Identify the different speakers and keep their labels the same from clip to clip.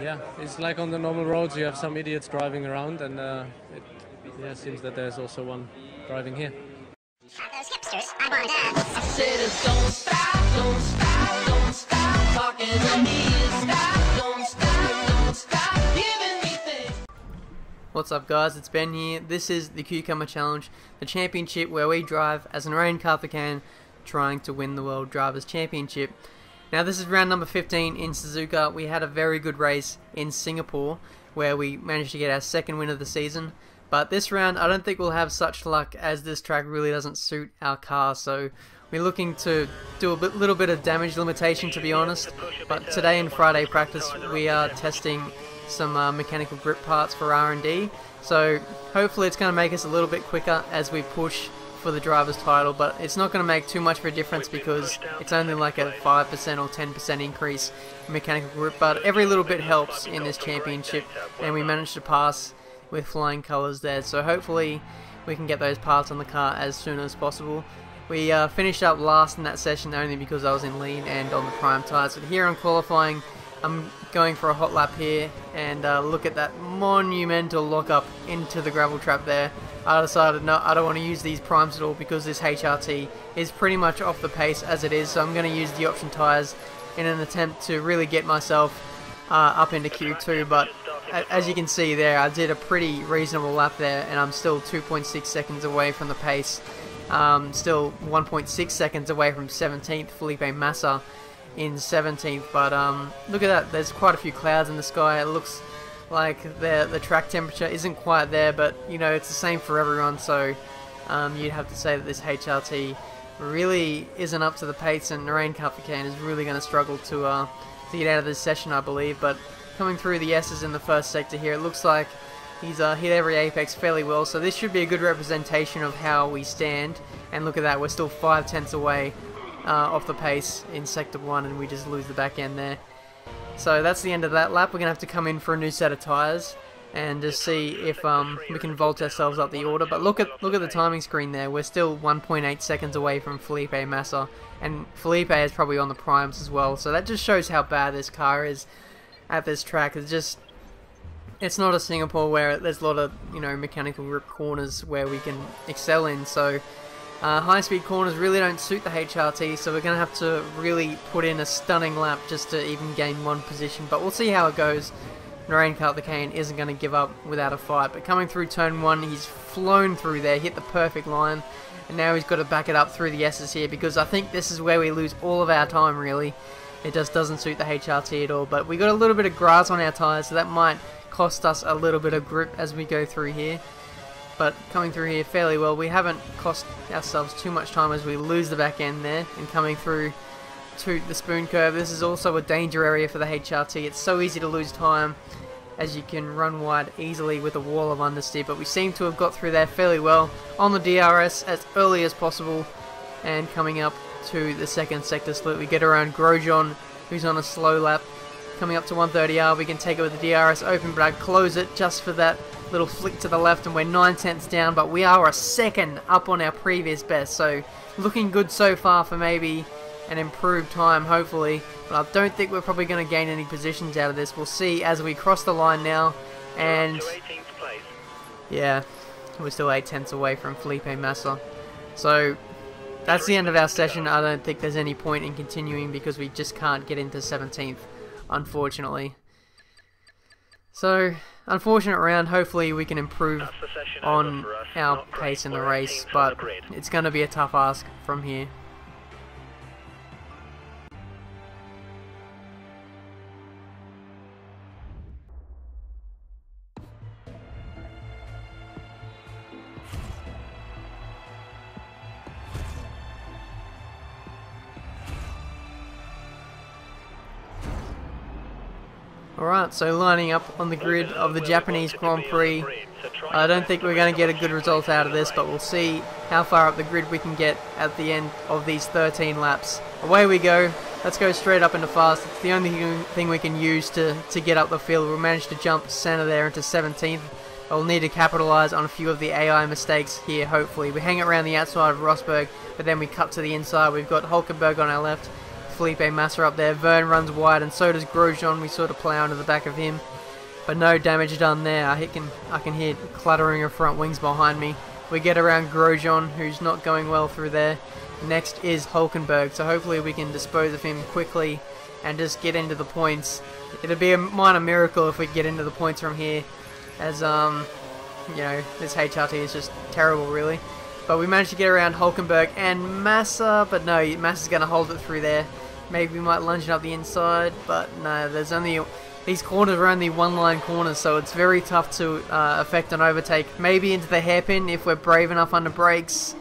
Speaker 1: Yeah, it's like on the normal roads. You have some idiots driving around, and it seems that there's also one driving here.
Speaker 2: Those hipsters, I want I said, don't stop, don't stop, don't stop talking to me. Don't stop giving me things.
Speaker 3: What's up, guys? It's Ben here. This is the Cucumber Challenge, the championship where we drive as Narain Karthikeyan trying to win the World Drivers' Championship. Now, this is round number 15 in Suzuka. We had a very good race in Singapore where we managed to get our second win of the season. But this round, I don't think we'll have such luck as this track really doesn't suit our car. So we're looking to do a little bit of damage limitation, to be honest. But today in Friday practice, we are testing some mechanical grip parts for R&D. So hopefully it's going to make us a little bit quicker as we push for the driver's title, but it's not going to make too much of a difference because it's only like a 5% or 10% increase in mechanical grip, but every little bit helps in this championship, and we managed to pass with flying colours there, so hopefully we can get those parts on the car as soon as possible. We finished up last in that session only because I was in lean and on the prime tyres, but here I'm qualifying. I'm going for a hot lap here, and look at that monumental lockup into the gravel trap there. I decided no, I don't want to use these primes at all because this HRT is pretty much off the pace as it is, so I'm going to use the option tyres in an attempt to really get myself up into Q2, but as you can see there, I did a pretty reasonable lap there, and I'm still 2.6 seconds away from the pace, still 1.6 seconds away from 17th, Felipe Massa in 17th, but look at that, there's quite a few clouds in the sky. It looks like the track temperature isn't quite there, but you know, it's the same for everyone, so you'd have to say that this HRT really isn't up to the pace, and Narain Karthikeyan is really going to struggle to get out of this session, I believe. But coming through the S's in the first sector here, it looks like he's hit every apex fairly well, so this should be a good representation of how we stand. And look at that, we're still 5/10 away off the pace in sector 1, and we just lose the back end there. So that's the end of that lap. We're going to have to come in for a new set of tyres and just see if we can vault ourselves up the order. But look at the timing screen there. We're still 1.8 seconds away from Felipe Massa, and Felipe is probably on the primes as well. So that just shows how bad this car is at this track. It's not a Singapore where there's a lot of mechanical grip corners where we can excel in. So high-speed corners really don't suit the HRT, so we're going to have to really put in a stunning lap just to even gain one position. But we'll see how it goes. Narain Karthikeyan isn't going to give up without a fight. But coming through turn 1, he's flown through there, hit the perfect line, and now he's got to back it up through the S's here, because I think this is where we lose all of our time, really. It just doesn't suit the HRT at all. But we got a little bit of grass on our tyres, so that might cost us a little bit of grip as we go through here. But coming through here fairly well, we haven't cost ourselves too much time as we lose the back end there. And coming through to the spoon curve, this is also a danger area for the HRT. It's so easy to lose time as you can run wide easily with a wall of understeer, but we seem to have got through there fairly well on the DRS as early as possible. And coming up to the second sector split, we get around Grosjean, who's on a slow lap. Coming up to 130R, we can take it with the DRS open, but I'd close it just for that little flick to the left, and we're 9/10 down, but we are a second up on our previous best, so looking good so far for maybe an improved time, hopefully. But I don't think we're probably going to gain any positions out of this. We'll see as we cross the line now, and yeah, we're still 8/10 away from Felipe Massa. So that's the end of our session. I don't think there's any point in continuing because we just can't get into 17th, unfortunately. So, unfortunate round. Hopefully we can improve on our pace in the race, but it's going to be a tough ask from here. Alright, so lining up on the grid of the Japanese Grand Prix. I don't think we're going to get a good result out of this, but we'll see how far up the grid we can get at the end of these 13 laps. Away we go. Let's go straight up into fast. It's the only thing we can use to get up the field. We'll manage to jump Senna there into 17th. We'll need to capitalise on a few of the AI mistakes here, hopefully. We hang around the outside of Rosberg, but then we cut to the inside. We've got Hulkenberg on our left, Felipe Massa up there. Vern runs wide, and so does Grosjean. We sort of plow into the back of him, but no damage done there. I can hear cluttering of front wings behind me. We get around Grosjean, who's not going well through there. Next is Hulkenberg, so hopefully we can dispose of him quickly and just get into the points. It'd be a minor miracle if we get into the points from here, as you know, this HRT is just terrible, really. But we managed to get around Hulkenberg and Massa, but no, Massa's going to hold it through there. Maybe we might lunge it up the inside, but no, there's only... These corners are only one-line corners, so it's very tough to affect an overtake. Maybe into the hairpin if we're brave enough under brakes.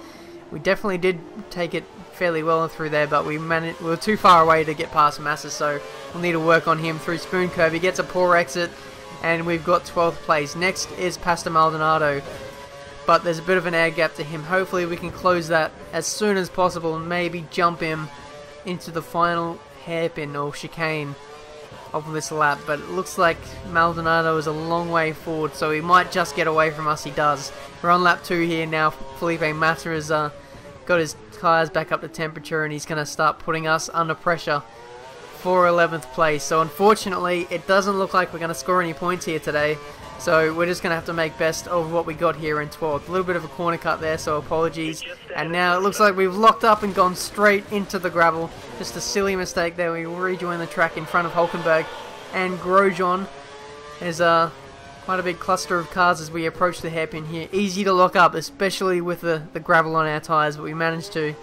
Speaker 3: We definitely did take it fairly well through there, but we were too far away to get past Massa, so we'll need to work on him through Spoon Curve. He gets a poor exit, and we've got 12th place. Next is Pastor Maldonado, but there's a bit of an air gap to him. Hopefully we can close that as soon as possible and maybe jump him into the final hairpin or chicane of this lap, but it looks like Maldonado is a long way forward, so he might just get away from us. He does. We're on lap 2 here now. Felipe Massa has got his tyres back up to temperature, and he's going to start putting us under pressure for 11th place. So unfortunately it doesn't look like we're going to score any points here today, so we're just going to have to make best of what we got here in 12th. A little bit of a corner cut there, so apologies. And now it looks like we've locked up and gone straight into the gravel. Just a silly mistake there. We rejoin the track in front of Hulkenberg and Grosjean. There's quite a big cluster of cars as we approach the hairpin here. Easy to lock up, especially with the gravel on our tyres, but we managed to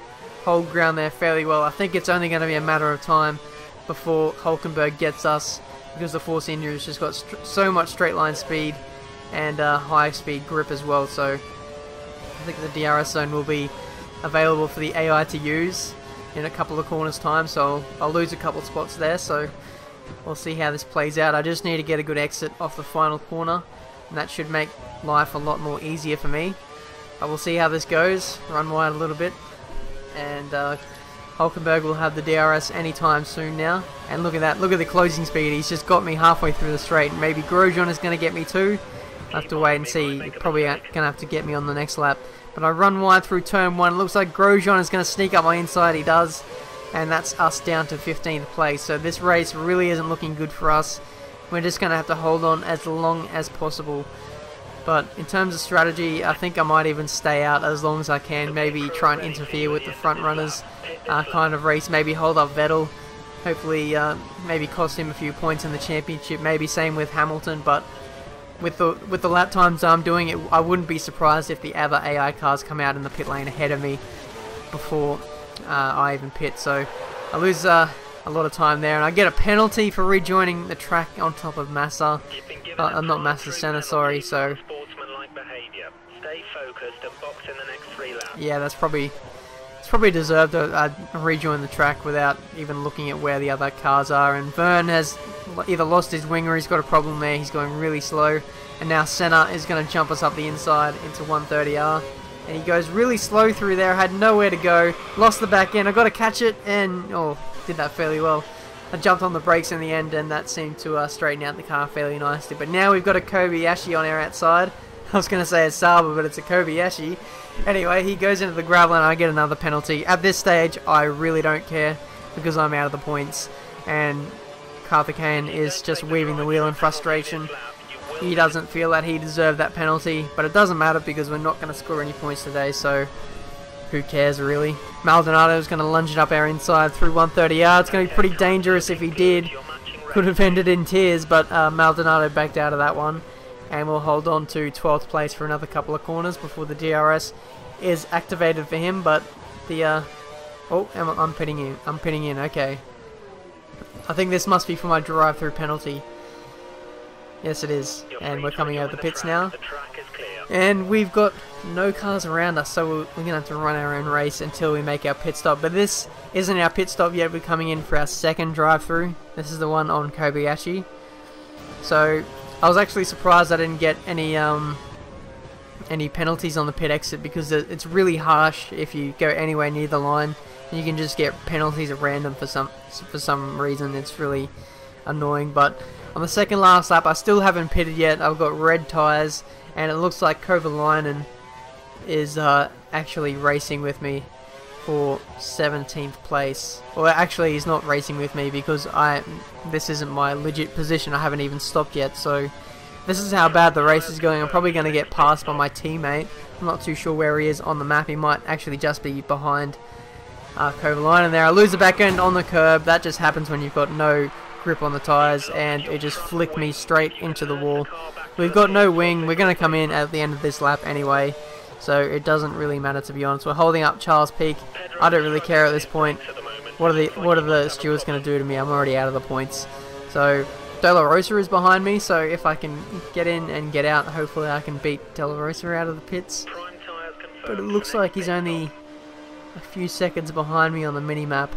Speaker 3: hold ground there fairly well. I think it's only going to be a matter of time before Hulkenberg gets us, because the Force India has just got so much straight line speed and high speed grip as well. So I think the DRS zone will be available for the AI to use in a couple of corners time, so I'll lose a couple of spots there, so we'll see how this plays out. I just need to get a good exit off the final corner, and that should make life a lot more easier for me. But we'll see how this goes. Run wide a little bit, and Hulkenberg will have the DRS anytime soon now. And look at that, look at the closing speed. He's just got me halfway through the straight. Maybe Grosjean is going to get me too. I have to wait and see. You're probably going to have to get me on the next lap. But I run wide through turn 1. It looks like Grosjean is going to sneak up my inside. He does. And that's us down to 15th place. So this race really isn't looking good for us. We're just going to have to hold on as long as possible. But in terms of strategy, I think I might even stay out as long as I can. Maybe try and interfere with the front runners kind of race. Maybe hold up Vettel. Hopefully maybe cost him a few points in the championship. Maybe same with Hamilton. But with the lap times I'm doing it, I wouldn't be surprised if the other AI cars come out in the pit lane ahead of me before I even pit. So I lose a lot of time there, and I get a penalty for rejoining the track on top of Massa. Not Massa, Senna, sorry. So yeah, that's probably deserved. I rejoin the track without even looking at where the other cars are, and Vern has either lost his wing or he's got a problem there. He's going really slow, and now Senna is going to jump us up the inside into 130R, and he goes really slow through there. I had nowhere to go, lost the back end. I got to catch it, and did that fairly well. I jumped on the brakes in the end, and that seemed to straighten out the car fairly nicely. But now we've got a Kobayashi on our outside. I was going to say a Sauber, but it's a Kobayashi. Anyway, he goes into the gravel and I get another penalty. At this stage, I really don't care because I'm out of the points. And Karthikeyan is just weaving the wheel in frustration. He doesn't feel that he deserved that penalty, but it doesn't matter because we're not going to score any points today, so who cares really. Maldonado is going to lunge it up our inside through 130R. It's going to be pretty dangerous if he did. Could have ended in tears, but Maldonado backed out of that one. And we'll hold on to 12th place for another couple of corners before the DRS is activated for him. But the I'm pitting in. I'm pitting in. Okay. I think this must be for my drive-through penalty. Yes, it is. And we're coming out of the pits now. And we've got no cars around us, so we're going to have to run our own race until we make our pit stop. But this isn't our pit stop yet. We're coming in for our second drive-through. This is the one on Kobayashi. So I was actually surprised I didn't get any penalties on the pit exit, because it's really harsh if you go anywhere near the line. You can just get penalties at random for some reason. It's really annoying. But on the second last lap, I still haven't pitted yet. I've got red tyres, and it looks like Kovalainen is actually racing with me. for 17th place. Well, actually he's not racing with me because this isn't my legit position. I haven't even stopped yet, so this is how bad the race is going. I'm probably going to get passed by my teammate. I'm not too sure where he is on the map. He might actually just be behind Kovalainen there. I lose the back end on the curb. That just happens when you've got no grip on the tyres, and it just flicked me straight into the wall. We've got no wing. We're going to come in at the end of this lap anyway, so it doesn't really matter, to be honest. We're holding up Charles Peak. I don't really care at this point. What are the stewards going to do to me? I'm already out of the points. So De La Rosa is behind me, so if I can get in and get out, hopefully I can beat De La Rosa out of the pits. But it looks like he's only a few seconds behind me on the mini-map.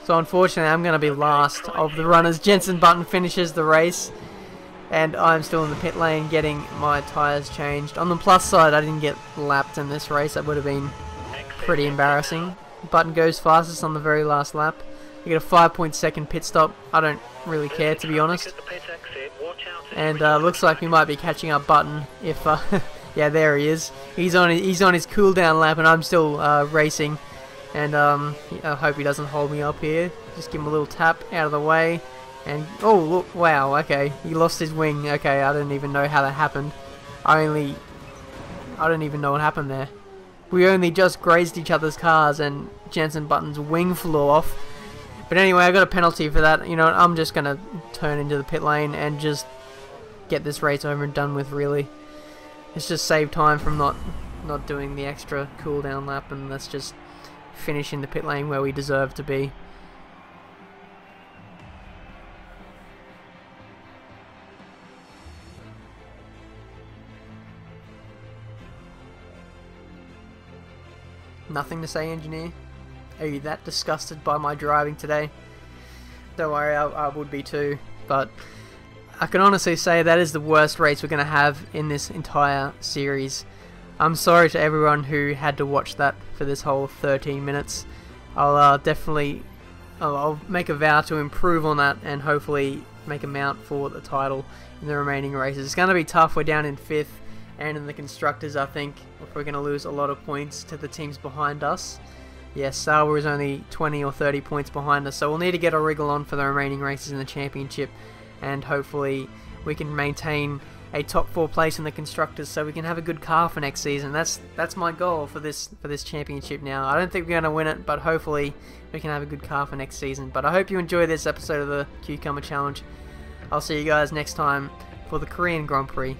Speaker 3: So unfortunately I'm going to be last of the runners. Jenson Button finishes the race, and I'm still in the pit lane getting my tyres changed. On the plus side, I didn't get lapped in this race. That would have been pretty embarrassing. Button goes fastest on the very last lap. You get a 5.2 pit stop. I don't really care, to be honest. And looks like we might be catching up Button if yeah, there he is. He's on his cooldown lap, and I'm still racing. And I hope he doesn't hold me up here. Just give him a little tap out of the way. And oh look, wow, okay, he lost his wing. Okay, I don't even know how that happened. I don't even know what happened there. We only just grazed each other's cars, and Jenson Button's wing flew off. But anyway, I got a penalty for that. You know, I'm just gonna turn into the pit lane and just get this race over and done with. Really, let's just save time from not doing the extra cooldown lap, and let's just finish in the pit lane where we deserve to be. Nothing to say, engineer? Are you that disgusted by my driving today? Don't worry, I would be too, but I can honestly say that is the worst race we're going to have in this entire series. I'm sorry to everyone who had to watch that for this whole 13 minutes. I'll I'll make a vow to improve on that and hopefully make a mount for the title in the remaining races. It's going to be tough. We're down in 5th, and in the constructors, I think we're going to lose a lot of points to the teams behind us. Yes, Sauber is only 20 or 30 points behind us, so we'll need to get a wriggle on for the remaining races in the championship, and hopefully we can maintain a top 4 place in the constructors so we can have a good car for next season. That's my goal for this championship now. I don't think we're going to win it, but hopefully we can have a good car for next season. But I hope you enjoy this episode of the Cucumber Challenge. I'll see you guys next time for the Korean Grand Prix.